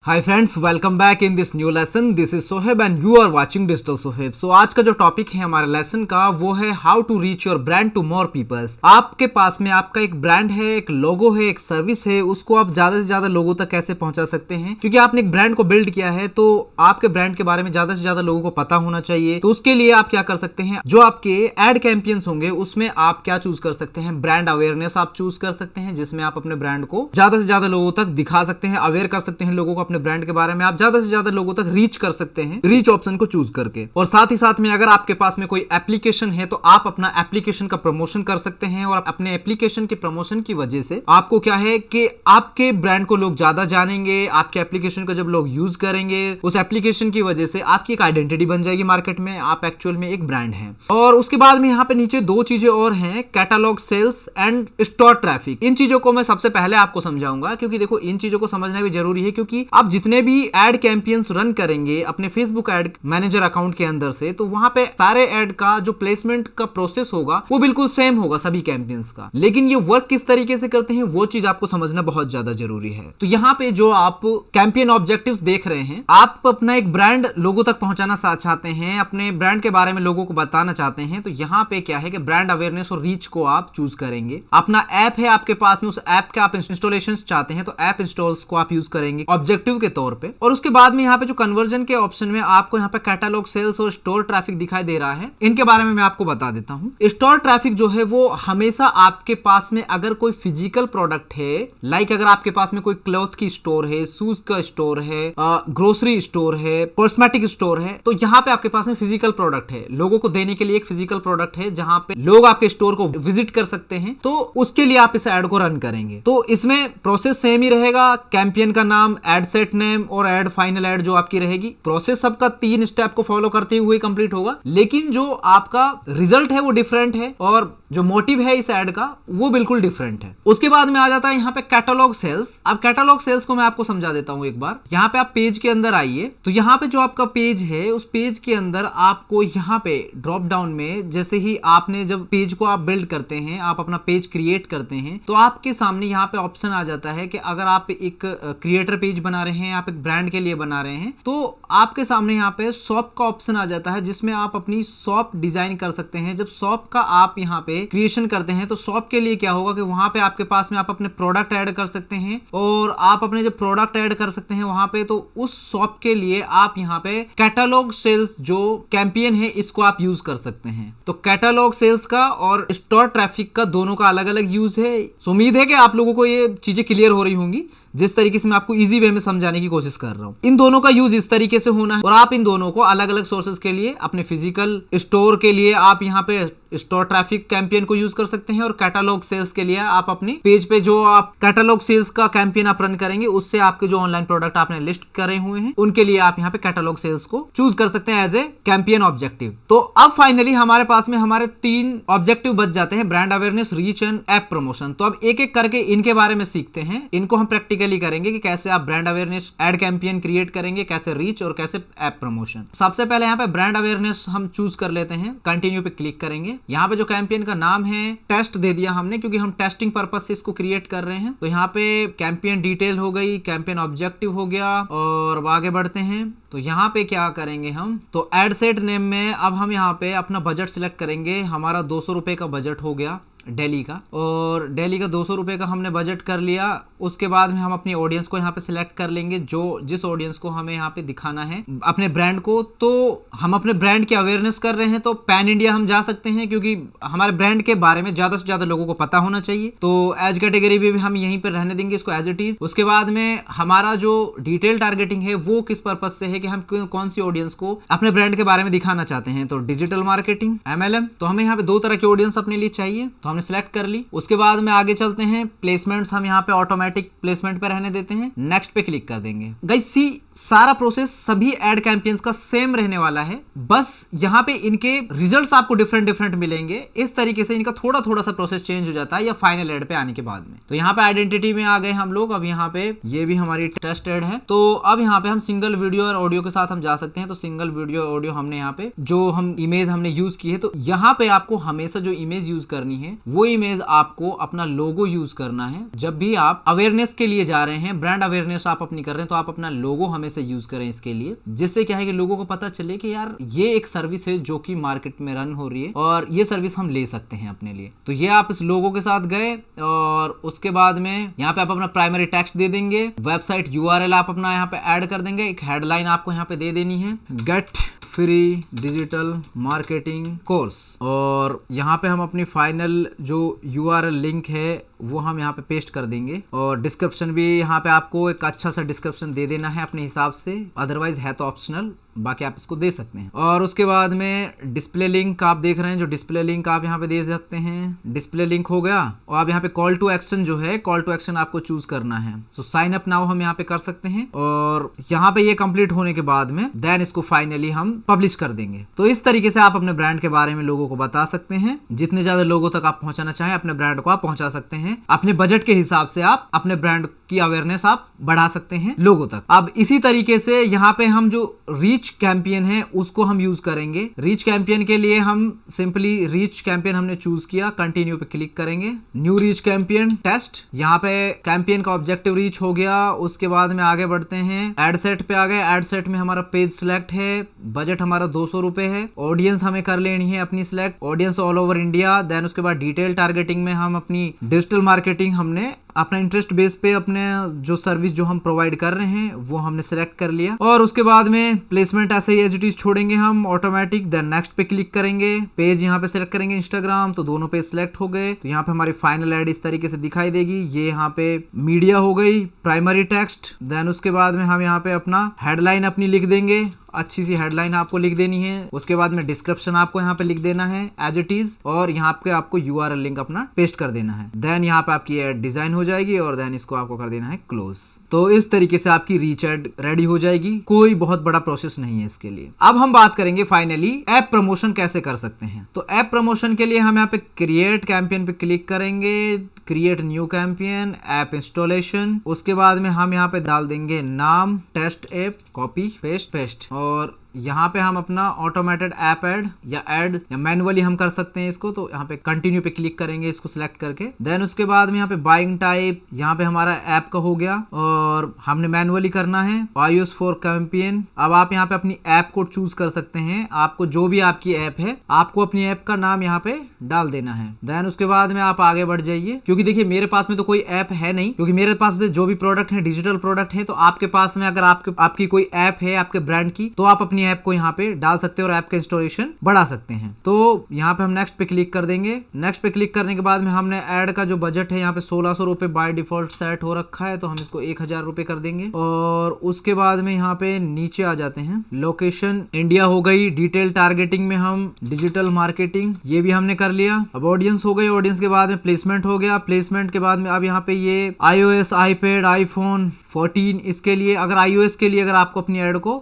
Hi friends, welcome back in this new lesson. This is Sohaib and you are watching digital Sohaib. So आज का जो topic है हमारे lesson का वो है how to reach your brand to more peoples. आपके पास में आपका एक ब्रांड है, एक लोगो है, एक सर्विस है, उसको आप ज्यादा से ज्यादा लोगों तक कैसे पहुंचा सकते हैं। क्योंकि आपने एक ब्रांड को बिल्ड किया है तो आपके ब्रांड के बारे में ज्यादा से ज्यादा लोगों को पता होना चाहिए। तो उसके लिए आप क्या कर सकते हैं, जो आपके एड कैंपेन्स होंगे उसमें आप क्या चूज कर सकते हैं, ब्रांड अवेयरनेस आप चूज कर सकते हैं, जिसमें आप अपने ब्रांड को ज्यादा से ज्यादा लोगों तक दिखा सकते हैं, अवेयर कर सकते हैं लोगों को अपने ब्रांड के बारे में। आप ज्यादा से ज्यादा लोगों तक रीच कर सकते हैं रीच ऑप्शन को चूज करके। और साथ ही साथ में अगर आपके पास में कोई एप्लीकेशन है तो आप अपना एप्लीकेशन का प्रमोशन कर सकते हैं। और अपने एप्लीकेशन के प्रमोशन की वजह से आपको क्या है कि आपके ब्रांड को लोग ज्यादा जानेंगे। आपके एप्लीकेशन को जब लोग यूज करेंगे, उस एप्लीकेशन की वजह से आपकी एक आइडेंटिटी बन जाएगी मार्केट में, आप एक्चुअल में एक ब्रांड हैं। और उसके बाद में यहाँ पे नीचे दो चीजें और हैं, catalogue sales and store traffic. इन चीजों को मैं सबसे पहले आपको समझाऊंगा, क्योंकि देखो इन चीजों को समझना भी जरूरी है। क्योंकि आप जितने भी एड कैंपेन्स रन करेंगे अपने फेसबुक एड मैनेजर अकाउंट के अंदर से, तो वहां पे सारे एड का जो प्लेसमेंट का प्रोसेस होगा वो बिल्कुल सेम होगा सभी कैंपेन्स का। लेकिन ये वर्क किस तरीके से करते हैं वो चीज आपको समझना बहुत ज्यादा जरूरी है। तो यहाँ पे जो आप कैंपेन ऑब्जेक्टिव्स देख रहे हैं, आप अपना एक ब्रांड लोगों तक पहुंचाना चाहते हैं, अपने ब्रांड के बारे में लोगों को बताना चाहते हैं, तो यहाँ पे क्या है कि ब्रांड अवेयरनेस और रीच को आप चूज करेंगे। अपना ऐप है आपके पास में, उस ऐप के आप इंस्टॉलेशन चाहते हैं तो ऐप इंस्टॉल्स को आप यूज करेंगे ऑब्जेक्टिव के तौर पे। और उसके बाद में यहाँ पे जो कन्वर्जन के ऑप्शन में आपको यहाँ पे कैटलॉग सेल्स और स्टोर ट्रैफिक दिखाई दे रहा है, इनके बारे में मैं आपको बता देता हूँ। स्टोर ट्रैफिक जो है वो हमेशा आपके पास में अगर कोई फिजिकल प्रोडक्ट है, लाइक अगर आपके पास में कोई क्लॉथ की स्टोर है, शूज का स्टोर है, ग्रोसरी स्टोर है, कॉस्मेटिक स्टोर है, तो यहाँ पे आपके पास में फिजिकल प्रोडक्ट है, लोगों को देने के लिए एक फिजिकल प्रोडक्ट है जहां पे लोग आपके स्टोर को विजिट कर सकते हैं, तो उसके लिए आप इस एड को रन करेंगे। तो इसमें प्रोसेस सेम ही रहेगा, कैंपेन का नाम, एड सेट नेम और एड फाइनल एड जो आपकी रहेगी। प्रोसेस सबका 3 स्टेप को फॉलो करते हुए कंप्लीट होगा, लेकिन जो आपका रिजल्ट है वो डिफरेंट है और जो मोटिव है इस एड का वो बिल्कुल डिफरेंट है। उसके बाद में आ जाता है यहाँ पे कैटलॉग सेल्स। अब कैटलॉग सेल्स को मैं आपको समझा देता हूँ एक बार। यहाँ पे आप पेज के अंदर आइए, तो यहाँ पे जो आपका पेज है उस पेज के अंदर आपको यहाँ पे ड्रॉप डाउन में, जैसे ही आपने जब पेज को आप बिल्ड करते हैं, आप अपना पेज क्रिएट करते हैं, तो आपके सामने यहाँ पे ऑप्शन आ जाता है कि अगर आप एक क्रिएटर पेज बना रहे हैं, आप एक ब्रांड के लिए बना रहे हैं, तो आपके सामने यहाँ पे शॉप का ऑप्शन आ जाता है, जिसमें आप अपनी शॉप डिजाइन कर सकते हैं। जब शॉप का आप यहाँ पे क्रिएशन करते हैं तो शॉप के लिए क्या होगा कि वहां पे आपके पास में आप अपने प्रोडक्ट ऐड कर सकते हैं, और आप अपने जब प्रोडक्ट ऐड कर सकते हैं वहां पे, तो उस शॉप के लिए आप यहाँ पे कैटलॉग सेल्स जो कैंपेन है इसको आप यूज कर सकते हैं। तो कैटलॉग सेल्स का और स्टोर ट्रैफिक का दोनों का अलग अलग यूज है। उम्मीद है कि आप लोगों को ये चीजें क्लियर हो रही होंगी, जिस तरीके से मैं आपको इजी वे में समझाने की कोशिश कर रहा हूँ। इन दोनों का यूज इस तरीके से होना है, और आप इन दोनों को अलग अलग सोर्सेज के लिए, अपने फिजिकल स्टोर के लिए आप यहाँ पे स्टोर ट्रैफिक कैंपेन को यूज कर सकते हैं, और कैटलॉग सेल्स के लिए आप अपनी पेज पे जो आप कैटलॉग सेल्स का कैंपेन आप रन करेंगे, उससे आपके जो ऑनलाइन प्रोडक्ट आपने लिस्ट करे हुए हैं उनके लिए आप यहाँ पे कैटलॉग सेल्स को चूज कर सकते हैं एज ए कैंपेन ऑब्जेक्टिव। तो अब फाइनली हमारे पास में हमारे 3 ऑब्जेक्टिव बच जाते हैं, brand awareness, reach and app promotion. तो अब एक एक करके इनके बारे में सीखते हैं। इनको हम प्रैक्टिकली करेंगे कि कैसे आप brand awareness ad campaign create करेंगे, कैसे रीच और कैसे ऐप प्रमोशन। सबसे पहले यहाँ पे ब्रांड अवेयरनेस हम चूज कर लेते हैं, कंटिन्यू पे क्लिक करेंगे। यहाँ पे जो कैंपेन का नाम है टेस्ट दे दिया हमने, क्योंकि हम टेस्टिंग पर्पस से इसको क्रिएट कर रहे हैं। तो यहाँ पे कैंपेन डिटेल हो गई, कैंपेन ऑब्जेक्टिव हो गया, और आगे बढ़ते हैं। तो यहाँ पे क्या करेंगे हम, तो एड सेट नेम में अब हम यहाँ पे अपना बजट सिलेक्ट करेंगे। हमारा 200 रुपए का बजट हो गया डेली का, और डेली का 200 रुपए का हमने बजट कर लिया। उसके बाद में हम अपनी ऑडियंस को यहाँ पे सिलेक्ट कर लेंगे, जो जिस ऑडियंस को हमें यहाँ पे दिखाना है अपने ब्रांड को। तो हम अपने ब्रांड की अवेयरनेस कर रहे हैं, तो पैन इंडिया हम जा सकते हैं, क्योंकि हमारे ब्रांड के बारे में ज्यादा से ज्यादा लोगों को पता होना चाहिए। तो एज कैटेगरी भी हम यहीं पर रहने देंगे इसको एज इट इज। उसके बाद में हमारा जो डिटेल टारगेटिंग है वो किस पर्पज से है कि हम कौन सी ऑडियंस को अपने ब्रांड के बारे में दिखाना चाहते हैं। तो डिजिटल मार्केटिंग, MLM, तो हमें यहाँ पे 2 तरह की ऑडियंस अपने लिए चाहिए, तो हमने सिलेक्ट कर ली। उसके बाद में आगे चलते हैं, प्लेसमेंट्स हम यहाँ पे ऑटोमेटिक प्लेसमेंट पे रहने देते हैं, नेक्स्ट पे क्लिक कर देंगे। गाइस सी सारा प्रोसेस सभी एड कैंपेन्स का सेम रहने वाला है, बस यहाँ पे इनके रिजल्ट्स आपको डिफरेंट मिलेंगे। इस तरीके से इनका थोड़ा थोड़ा सा प्रोसेस चेंज हो जाता है या फाइनल एड पे आने के बाद में। तो यहाँ पे आइडेंटिटी में आ गए हम लोग। अब यहाँ पे ये भी हमारी टेस्ट एड है, तो अब यहाँ पे हम सिंगल वीडियो और ऑडियो के साथ हम जा सकते हैं। तो सिंगल वीडियो ऑडियो हमने यहाँ पे जो हम इमेज हमने यूज की है, तो यहाँ पे आपको हमेशा जो इमेज यूज करनी है वो इमेज आपको अपना लोगो यूज करना है। जब भी आप अवेयरनेस के लिए जा रहे हैं, ब्रांड अवेयरनेस आप अपनी कर रहे हैं, तो आप अपना लोगो हमेशा यूज करें इसके लिए, जिससे क्या है कि लोगों को पता चले कि यार ये एक सर्विस है जो कि मार्केट में रन हो रही है और ये सर्विस हम ले सकते हैं अपने लिए। तो ये आप इस लोगो के साथ गए और उसके बाद में यहाँ पे आप अपना प्राइमरी टेक्स्ट दे देंगे, वेबसाइट यूआरएल आप अपना यहाँ पे ऐड कर देंगे, एक हेडलाइन आपको यहाँ पे दे देनी है, get free digital marketing course, और यहाँ पे हम अपनी फाइनल जो यूआरएल लिंक है वो हम यहाँ पे पेस्ट कर देंगे, और डिस्क्रिप्शन भी यहाँ पे आपको एक अच्छा सा डिस्क्रिप्शन दे देना है अपने हिसाब से, अदरवाइज है तो ऑप्शनल, बाकी आप इसको दे सकते हैं। और उसके बाद में डिस्प्ले लिंक आप देख रहे हैं, जो डिस्प्ले लिंक आप यहाँ पे दे सकते हैं, डिस्प्ले लिंक हो गया। और आप यहाँ पे कॉल टू एक्शन जो है, कॉल टू एक्शन आपको चूज करना है, सो साइन अप नाउ हम यहाँ पे कर सकते हैं। और यहाँ पे ये कंप्लीट होने के बाद में देन इसको फाइनली हम पब्लिश कर देंगे। तो इस तरीके से आप अपने ब्रांड के बारे में लोगों को बता सकते हैं, जितने ज्यादा लोगों तक आप पहुंचाना चाहें अपने ब्रांड को आप पहुंचा सकते हैं। अपने बजट के हिसाब से आप अपने ब्रांड की अवेयरनेस आप बढ़ा सकते हैं लोगों तक। अब इसी तरीके से यहाँ पे हम जो रीच कैंपेन है उसको हम यूज करेंगे। रीच कैंपेन के लिए हम सिंपली रीच कैंपेन हमने चूज किया, कंटिन्यू पे क्लिक करेंगे, न्यू रीच कैंपेन टेस्ट, यहाँ पे कैंपेन का ऑब्जेक्टिव रीच हो गया। उसके बाद में आगे बढ़ते हैं, एड सेट पे आ गए। एड सेट में हमारा पेज सिलेक्ट है, बजट हमारा 200 रुपए है, ऑडियंस हमें कर लेनी है अपनी select, audience all over India. Then उसके बाद डिटेल टारगेटिंग में हम अपनी डिजिटल मार्केटिंग हमने अपना इंटरेस्ट बेस पे अपने जो सर्विस जो हम प्रोवाइड कर रहे हैं वो हमने सेलेक्ट कर लिया। और उसके बाद में प्लेसमेंट ऐसे ही एज इट इज छोड़ेंगे हम ऑटोमेटिक। देन नेक्स्ट पे क्लिक करेंगे, पेज यहाँ पे सेलेक्ट करेंगे इंस्टाग्राम, तो दोनों पेज सेलेक्ट हो गए। तो यहाँ पे हमारी फाइनल एड इस तरीके से दिखाई देगी। ये यहाँ पे मीडिया हो गई, प्राइमरी टेक्स्ट। देन उसके बाद में हम यहाँ पे अपना हेडलाइन अपनी लिख देंगे, अच्छी सी हेडलाइन आपको लिख देनी है। उसके बाद में डिस्क्रिप्शन आपको यहाँ पे लिख देना है एज इट इज, और यहाँ पे आपको यूआरएल लिंक अपना पेस्ट कर देना है। देन यहाँ पे आपकी एड डिजाइन हो जाएगी और देन इसको आपको कर देना है क्लोज। तो इस तरीके से आपकी रीच एड रेडी हो जाएगी। कोई बहुत बड़ा प्रोसेस नहीं है इसके लिए। अब हम बात करेंगे फाइनली ऐप प्रमोशन कैसे कर सकते हैं। तो ऐप प्रमोशन के लिए हम यहाँ पे क्रिएट कैंपेन पे क्लिक करेंगे, create new campaign, app installation. उसके बाद में हम यहाँ पे डाल देंगे नाम, टेस्ट ऐप, कॉपी पेस्ट, और यहाँ पे हम अपना ऑटोमेटेड ऐप ऐड या मैनुअली हम कर सकते हैं इसको। तो यहाँ पे कंटिन्यू पे क्लिक करेंगे इसको सिलेक्ट करके। देन उसके बाद में यहाँ पे बाइंग टाइप, यहाँ पे हमारा ऐप का हो गया और हमने मैनुअली करना है। iOS फॉर कैंपेन, अब आप यहाँ पे अपनी ऐप को चूज कर सकते हैं। आपको जो भी आपकी ऐप है आपको अपनी ऐप का नाम यहाँ पे डाल देना है। देन उसके बाद में आप आगे बढ़ जाइए, क्योंकि देखिए मेरे पास में तो कोई ऐप है नहीं, क्योंकि मेरे पास में जो भी प्रोडक्ट है डिजिटल प्रोडक्ट है। तो आपके पास में अगर आपकी कोई ऐप है आपके ब्रांड की, तो आप अपनी ऐप को यहाँ पे डाल सकते हैं और ऐप का इंस्टॉलेशन बढ़ा सकते हैं। तो यहाँ पे हम नेक्स्ट पे क्लिक कर देंगे। नेक्स्ट पे क्लिक करने के बाद में हमने ऐड का जो बजट है यहाँ पे 1600 रुपए बाय डिफॉल्ट सेट हो रखा है, तो हम इसको 1000 रुपए कर देंगे। और उसके बाद में यहाँ पे नीचे आ जाते हैं, लोकेशन इंडिया हो गई, डिटेल टारगेटिंग में हम डिजिटल मार्केटिंग ये भी हमने कर लिया। अब ऑडियंस हो गई, ऑडियंस के बाद में प्लेसमेंट हो गया। प्लेसमेंट के बाद में अब यहाँ पे ये iOS, iPad, iPhone 14 इसके लिए, अगर iOS के लिए अगर आपको अपनी ऐड को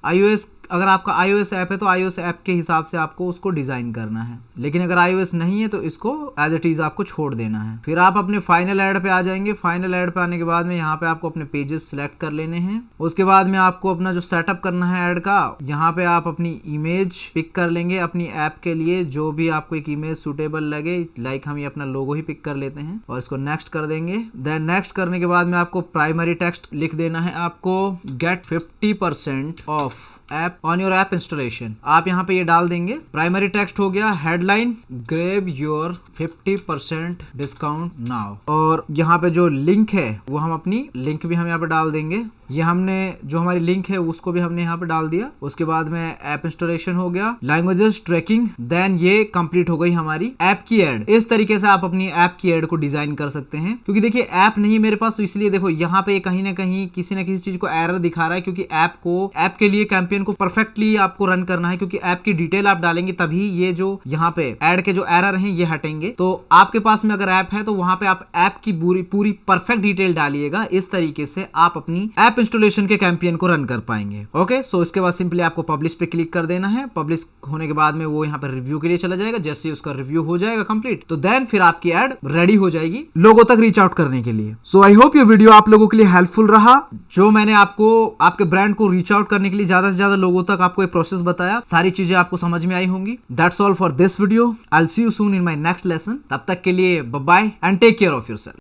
अगर आपका iOS ऐप है तो iOS ऐप के हिसाब से आपको उसको डिजाइन करना है, लेकिन अगर iOS नहीं है तो इसको एज इट इज आपको छोड़ देना है। फिर आप अपने फाइनल ऐड पे आ जाएंगे। फाइनल ऐड पे आने के बाद में यहाँ पे आपको अपने पेजेस सिलेक्ट कर लेने हैं। उसके बाद में आपको अपना जो सेटअप करना है ऐड का, यहाँ पे आप अपनी इमेज पिक कर लेंगे अपनी ऐप के लिए, जो भी आपको एक इमेज सुटेबल लगे। लाइक हम ये अपना लोगो ही पिक कर लेते हैं और इसको नेक्स्ट कर देंगे। देन नेक्स्ट करने के बाद में आपको प्राइमरी टेक्स्ट लिख देना है, आपको get 50% off app on your app installation, आप यहाँ पे ये डाल देंगे। प्राइमरी टेक्स्ट हो गया, headline grab your 50% discount now, और यहाँ पे जो लिंक है वो हम अपनी लिंक भी हम यहाँ पे डाल देंगे। ये हमने जो हमारी लिंक है उसको भी हमने यहाँ पे डाल दिया। उसके बाद में ऐप इंस्टॉलेशन हो गया, लैंग्वेजेस ट्रैकिंग, देन ये कंप्लीट हो गई हमारी ऐप की एड। इस तरीके से आप अपनी ऐप की एड को डिजाइन कर सकते हैं। क्योंकि देखिए ऐप नहीं मेरे पास, तो इसलिए देखो यहाँ पे कहीं ना कहीं किसी न किसी चीज को एरर दिखा रहा है, क्योंकि ऐप के लिए कैंपेन को परफेक्टली आपको रन करना है, क्योंकि ऐप की डिटेल आप डालेंगे तभी ये जो यहाँ पे ऐड के जो एरर हैं ये हटेंगे। तो आपके पास में अगर ऐप है तो वहां पे आप ऐप की पूरी परफेक्ट डिटेल डालिएगा। इस तरीके से आप अपनी ऐप ऐप इंस्टॉलेशन के कैंपेन को रन कर पाएंगे। ओके, सो इसके बाद सिंपली आपको पब्लिश पे क्लिक कर देना है। पब्लिश होने के बाद में वो यहाँ पर रिव्यू के लिए चला जाएगा। जैसे ही उसका रिव्यू हो जाएगा कंप्लीट, तो देन फिर आपकी एड रेडी हो जाएगी लोगों तक रीच आउट करने के लिए। सो आई होप ये वीडियो आप लोगों के लिए हेल्पफुल रहा। जो मैंने आपको आपके ब्रांड को रीच आउट करने के लिए ज्यादा से ज्यादा लोगों तक आपको एक प्रोसेस बताया, सारी चीजें आपको समझ में आई होंगी। That's all for this video. I will see you soon in my next lesson. तब तक के लिए bye bye and take care of yourself.